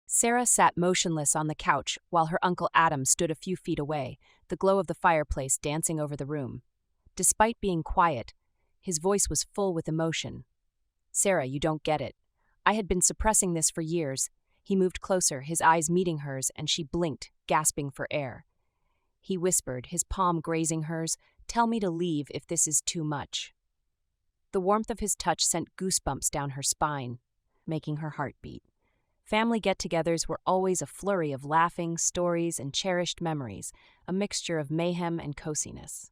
Sarah sat motionless on the couch while her Uncle Adam stood a few feet away, the glow of the fireplace dancing over the room. Despite being quiet, his voice was full with emotion. "Sarah, you don't get it. I had been suppressing this for years." He moved closer, his eyes meeting hers, and she blinked, gasping for air. He whispered, his palm grazing hers, "Tell me to leave if this is too much." The warmth of his touch sent goosebumps down her spine, making her heart beat. Family get-togethers were always a flurry of laughing, stories, and cherished memories, a mixture of mayhem and coziness.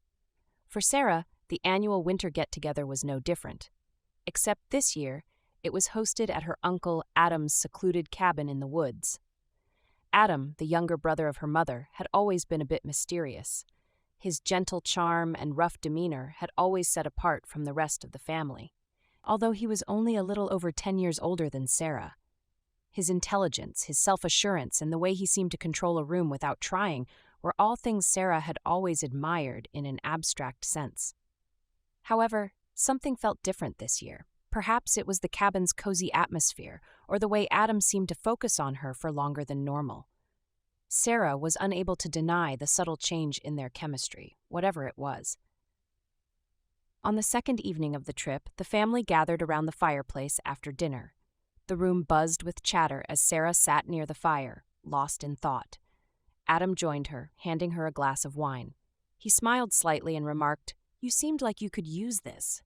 For Sarah, the annual winter get-together was no different. Except this year, it was hosted at her Uncle Adam's secluded cabin in the woods. Adam, the younger brother of her mother, had always been a bit mysterious. His gentle charm and rough demeanor had always set apart from the rest of the family. Although he was only a little over 10 years older than Sarah, his intelligence, his self-assurance, and the way he seemed to control a room without trying were all things Sarah had always admired in an abstract sense. However, something felt different this year. Perhaps it was the cabin's cozy atmosphere, or the way Adam seemed to focus on her for longer than normal. Sarah was unable to deny the subtle change in their chemistry, whatever it was. On the second evening of the trip, the family gathered around the fireplace after dinner. The room buzzed with chatter as Sarah sat near the fire, lost in thought. Adam joined her, handing her a glass of wine. He smiled slightly and remarked, "You seemed like you could use this."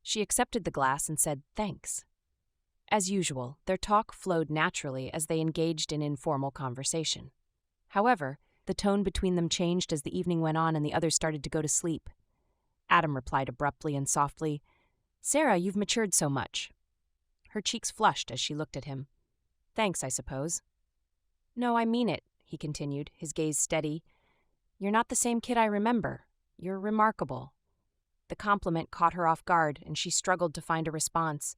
She accepted the glass and said, "Thanks." As usual, their talk flowed naturally as they engaged in informal conversation. However, the tone between them changed as the evening went on and the others started to go to sleep. Adam replied abruptly and softly, "Sarah, you've matured so much." Her cheeks flushed as she looked at him. "Thanks, I suppose." "No, I mean it," he continued, his gaze steady. "You're not the same kid I remember. You're remarkable." The compliment caught her off guard, and she struggled to find a response.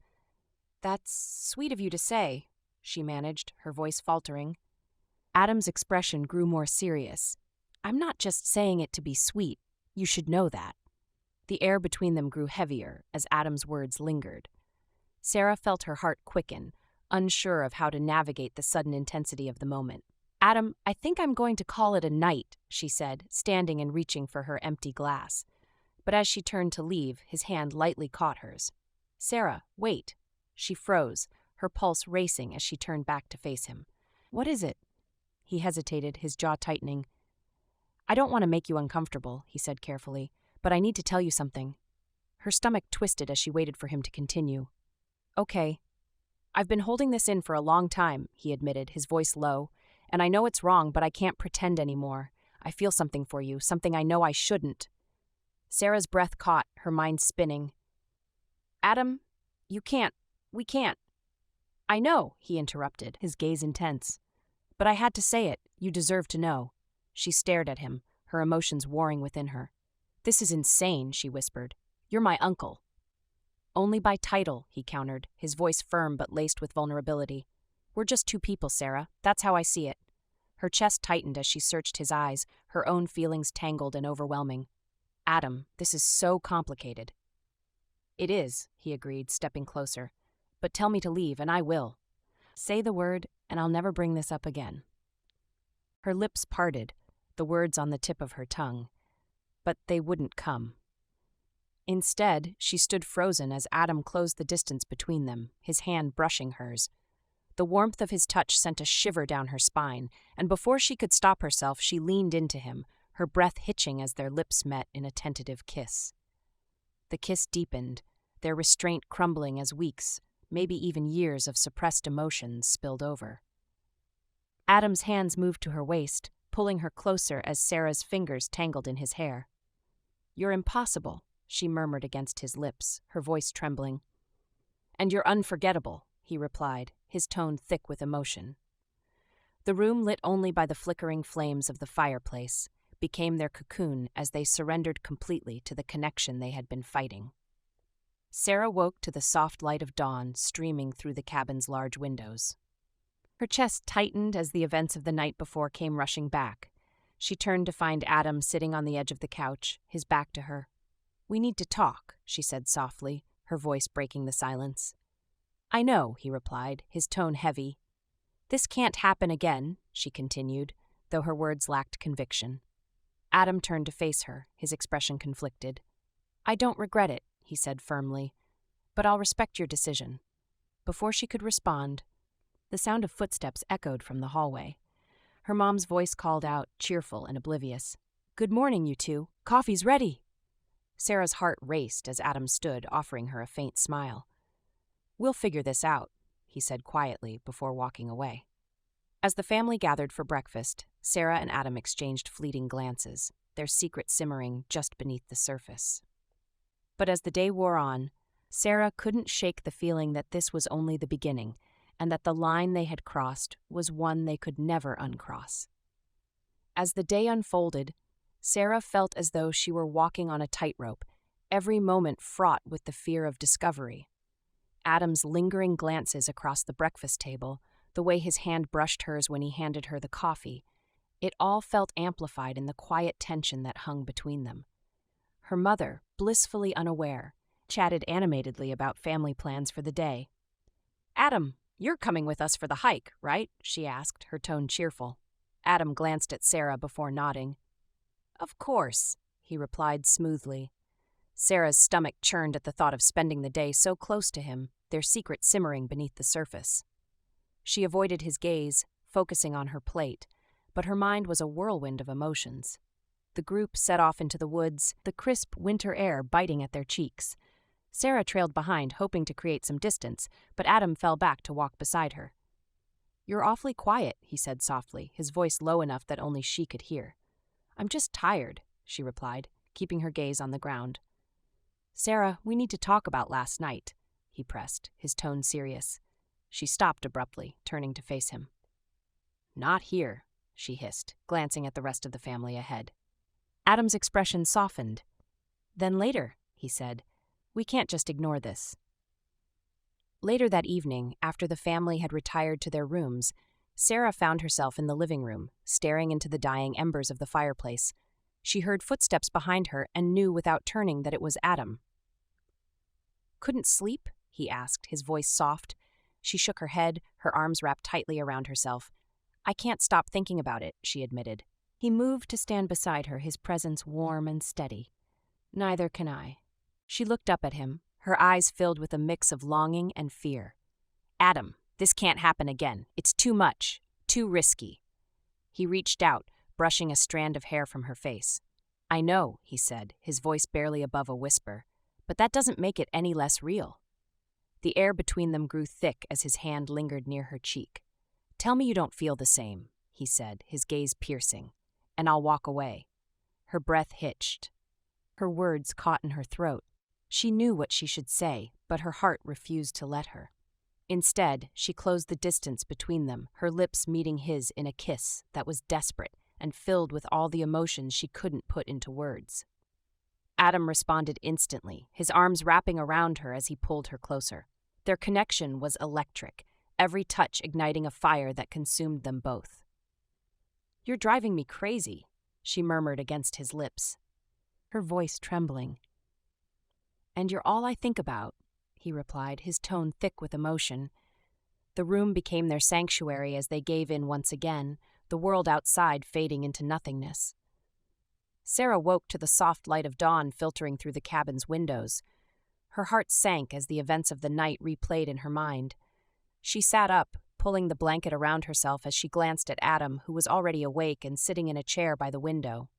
"That's sweet of you to say," she managed, her voice faltering. Adam's expression grew more serious. "I'm not just saying it to be sweet. You should know that." The air between them grew heavier as Adam's words lingered. Sarah felt her heart quicken, unsure of how to navigate the sudden intensity of the moment. "Adam, I think I'm going to call it a night," she said, standing and reaching for her empty glass. But as she turned to leave, his hand lightly caught hers. "Sarah, wait." She froze, her pulse racing as she turned back to face him. "What is it?" He hesitated, his jaw tightening. "I don't want to make you uncomfortable," he said carefully, "but I need to tell you something." Her stomach twisted as she waited for him to continue. "Okay. I've been holding this in for a long time," he admitted, his voice low. "And I know it's wrong, but I can't pretend anymore. I feel something for you, something I know I shouldn't." Sarah's breath caught, her mind spinning. "Adam, we can't." "I know," he interrupted, his gaze intense. "But I had to say it. You deserve to know." She stared at him, her emotions warring within her. "This is insane," she whispered. "You're my uncle." "Only by title," he countered, his voice firm but laced with vulnerability. "We're just two people, Sarah. That's how I see it." Her chest tightened as she searched his eyes, her own feelings tangled and overwhelming. "Adam, this is so complicated." "It is," he agreed, stepping closer. "But tell me to leave, and I will. Say the word, and I'll never bring this up again." Her lips parted, the words on the tip of her tongue. But they wouldn't come. Instead, she stood frozen as Adam closed the distance between them, his hand brushing hers. The warmth of his touch sent a shiver down her spine, and before she could stop herself, she leaned into him, her breath hitching as their lips met in a tentative kiss. The kiss deepened, their restraint crumbling as weeks, maybe even years of suppressed emotions spilled over. Adam's hands moved to her waist, pulling her closer as Sarah's fingers tangled in his hair. "You're impossible," she murmured against his lips, her voice trembling. "And you're unforgettable," he replied, his tone thick with emotion. The room, lit only by the flickering flames of the fireplace, became their cocoon as they surrendered completely to the connection they had been fighting. Sarah woke to the soft light of dawn streaming through the cabin's large windows. Her chest tightened as the events of the night before came rushing back. She turned to find Adam sitting on the edge of the couch, his back to her. "We need to talk," she said softly, her voice breaking the silence. "I know," he replied, his tone heavy. This can't happen again, she continued, though her words lacked conviction. Adam turned to face her, his expression conflicted. I don't regret it, he said firmly, but I'll respect your decision. Before she could respond, the sound of footsteps echoed from the hallway. Her mom's voice called out, cheerful and oblivious. Good morning, you two. Coffee's ready. Sarah's heart raced as Adam stood, offering her a faint smile. We'll figure this out, he said quietly before walking away. As the family gathered for breakfast, Sarah and Adam exchanged fleeting glances, their secret simmering just beneath the surface. But as the day wore on, Sarah couldn't shake the feeling that this was only the beginning, and that the line they had crossed was one they could never uncross. As the day unfolded, Sarah felt as though she were walking on a tightrope, every moment fraught with the fear of discovery. Adam's lingering glances across the breakfast table, the way his hand brushed hers when he handed her the coffee, it all felt amplified in the quiet tension that hung between them. Her mother, blissfully unaware, chatted animatedly about family plans for the day. Adam, you're coming with us for the hike, right? She asked, her tone cheerful. Adam glanced at Sarah before nodding. Of course, he replied smoothly. Sarah's stomach churned at the thought of spending the day so close to him, their secret simmering beneath the surface. She avoided his gaze, focusing on her plate, but her mind was a whirlwind of emotions. The group set off into the woods, the crisp winter air biting at their cheeks. Sarah trailed behind, hoping to create some distance, but Adam fell back to walk beside her. You're awfully quiet, he said softly, his voice low enough that only she could hear. I'm just tired, she replied, keeping her gaze on the ground. Sarah, we need to talk about last night, he pressed, his tone serious. She stopped abruptly, turning to face him. Not here, she hissed, glancing at the rest of the family ahead. Adam's expression softened. Then later, he said. We can't just ignore this. Later that evening, after the family had retired to their rooms, Sarah found herself in the living room, staring into the dying embers of the fireplace. She heard footsteps behind her and knew without turning that it was Adam. Couldn't sleep? He asked, his voice soft. She shook her head, her arms wrapped tightly around herself. I can't stop thinking about it, she admitted. He moved to stand beside her, his presence warm and steady. Neither can I. She looked up at him, her eyes filled with a mix of longing and fear. Adam, this can't happen again. It's too much, too risky. He reached out, brushing a strand of hair from her face. I know, he said, his voice barely above a whisper, but that doesn't make it any less real. The air between them grew thick as his hand lingered near her cheek. Tell me you don't feel the same, he said, his gaze piercing, and I'll walk away. Her breath hitched. Her words caught in her throat. She knew what she should say, but her heart refused to let her. Instead, she closed the distance between them, her lips meeting his in a kiss that was desperate and filled with all the emotions she couldn't put into words. Adam responded instantly, his arms wrapping around her as he pulled her closer. Their connection was electric, every touch igniting a fire that consumed them both. You're driving me crazy, she murmured against his lips, her voice trembling. And you're all I think about, he replied, his tone thick with emotion. The room became their sanctuary as they gave in once again, the world outside fading into nothingness. Sarah woke to the soft light of dawn filtering through the cabin's windows. Her heart sank as the events of the night replayed in her mind. She sat up, pulling the blanket around herself as she glanced at Adam, who was already awake and sitting in a chair by the window.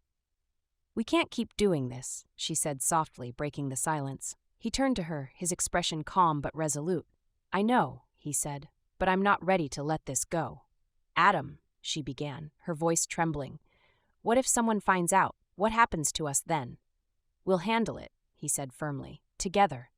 We can't keep doing this, she said softly, breaking the silence. He turned to her, his expression calm but resolute. I know, he said, but I'm not ready to let this go. Adam, she began, her voice trembling. What if someone finds out? What happens to us then? We'll handle it, he said firmly. Together.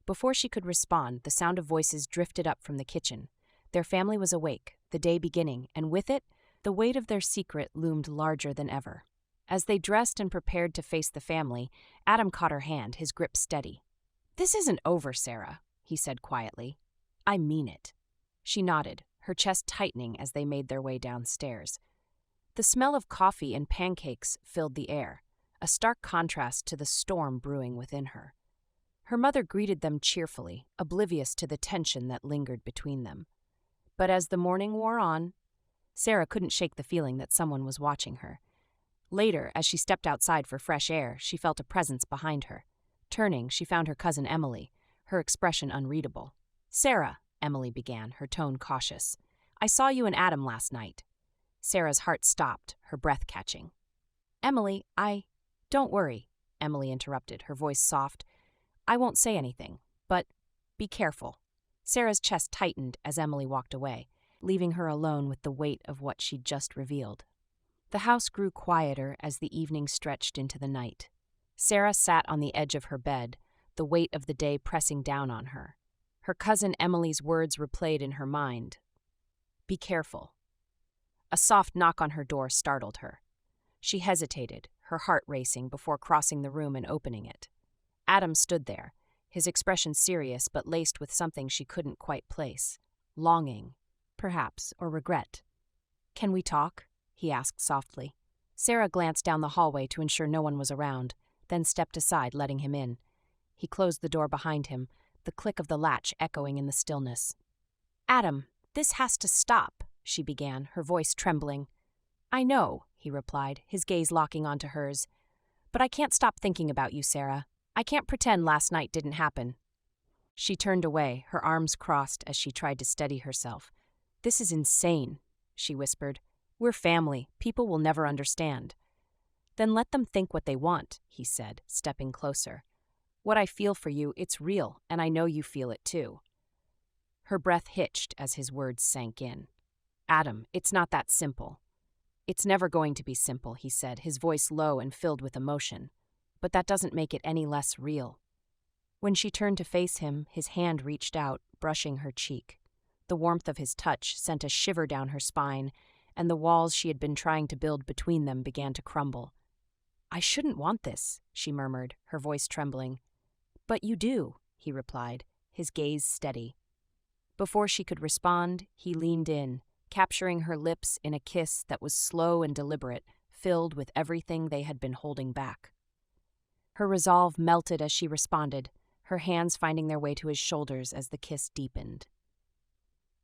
Before she could respond, the sound of voices drifted up from the kitchen. Their family was awake, the day beginning, and with it, the weight of their secret loomed larger than ever. As they dressed and prepared to face the family, Adam caught her hand, his grip steady. This isn't over, Sarah, he said quietly. I mean it. She nodded, her chest tightening as they made their way downstairs. The smell of coffee and pancakes filled the air, a stark contrast to the storm brewing within her. Her mother greeted them cheerfully, oblivious to the tension that lingered between them. But as the morning wore on, Sarah couldn't shake the feeling that someone was watching her. Later, as she stepped outside for fresh air, she felt a presence behind her. Turning, she found her cousin Emily, her expression unreadable. "Sarah," Emily began, her tone cautious, "I saw you and Adam last night." Sarah's heart stopped, her breath catching. "Emily, Don't worry," Emily interrupted, her voice soft. "I won't say anything, but be careful." Sarah's chest tightened as Emily walked away, leaving her alone with the weight of what she'd just revealed. The house grew quieter as the evening stretched into the night. Sarah sat on the edge of her bed, the weight of the day pressing down on her. Her cousin Emily's words replayed in her mind. "Be careful." A soft knock on her door startled her. She hesitated, her heart racing, before crossing the room and opening it. Adam stood there, his expression serious but laced with something she couldn't quite place. Longing, perhaps, or regret. "Can we talk?" he asked softly. Sarah glanced down the hallway to ensure no one was around, then stepped aside, letting him in. He closed the door behind him, the click of the latch echoing in the stillness. "Adam, this has to stop," she began, her voice trembling. "I know," he replied, his gaze locking onto hers. "But I can't stop thinking about you, Sarah. I can't pretend last night didn't happen." She turned away, her arms crossed as she tried to steady herself. "This is insane," she whispered. "We're family. People will never understand." "Then let them think what they want," he said, stepping closer. "What I feel for you, it's real, and I know you feel it too." Her breath hitched as his words sank in. "Adam, it's not that simple." "It's never going to be simple," he said, his voice low and filled with emotion. "But that doesn't make it any less real." When she turned to face him, his hand reached out, brushing her cheek. The warmth of his touch sent a shiver down her spine, and the walls she had been trying to build between them began to crumble. "I shouldn't want this," she murmured, her voice trembling. "But you do," he replied, his gaze steady. Before she could respond, he leaned in, capturing her lips in a kiss that was slow and deliberate, filled with everything they had been holding back. Her resolve melted as she responded, her hands finding their way to his shoulders as the kiss deepened.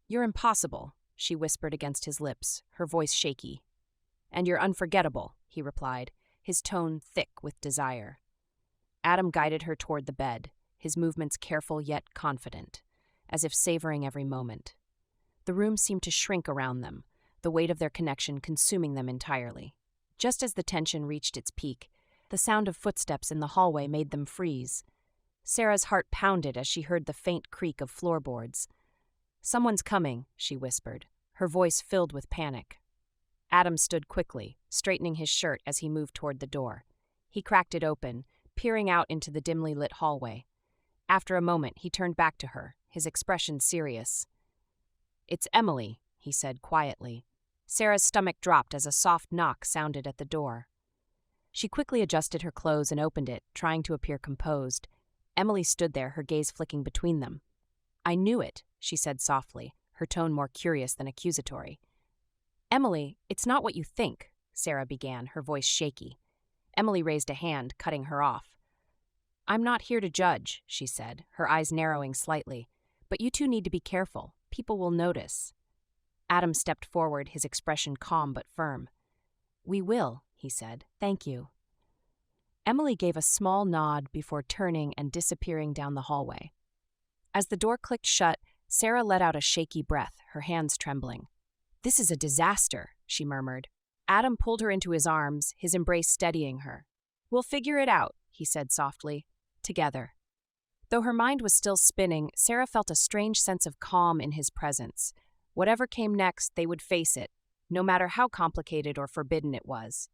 "You're impossible," she whispered against his lips, her voice shaky. "And you're unforgettable," he replied, his tone thick with desire. Adam guided her toward the bed, his movements careful yet confident, as if savoring every moment. The room seemed to shrink around them, the weight of their connection consuming them entirely. Just as the tension reached its peak, the sound of footsteps in the hallway made them freeze. Sarah's heart pounded as she heard the faint creak of floorboards. "Someone's coming," she whispered, her voice filled with panic. Adam stood quickly, straightening his shirt as he moved toward the door. He cracked it open, peering out into the dimly lit hallway. After a moment, he turned back to her, his expression serious. "It's Emily," he said quietly. Sarah's stomach dropped as a soft knock sounded at the door. She quickly adjusted her clothes and opened it, trying to appear composed. Emily stood there, her gaze flicking between them. "I knew it," she said softly, her tone more curious than accusatory. "Emily, it's not what you think," Sarah began, her voice shaky. Emily raised a hand, cutting her off. "I'm not here to judge," she said, her eyes narrowing slightly. "But you two need to be careful. People will notice." Adam stepped forward, his expression calm but firm. "We will," he said. "Thank you." Emily gave a small nod before turning and disappearing down the hallway. As the door clicked shut, Sarah let out a shaky breath, her hands trembling. "This is a disaster," she murmured. Adam pulled her into his arms, his embrace steadying her. "We'll figure it out," he said softly. "Together." Though her mind was still spinning, Sarah felt a strange sense of calm in his presence. Whatever came next, they would face it, no matter how complicated or forbidden it was.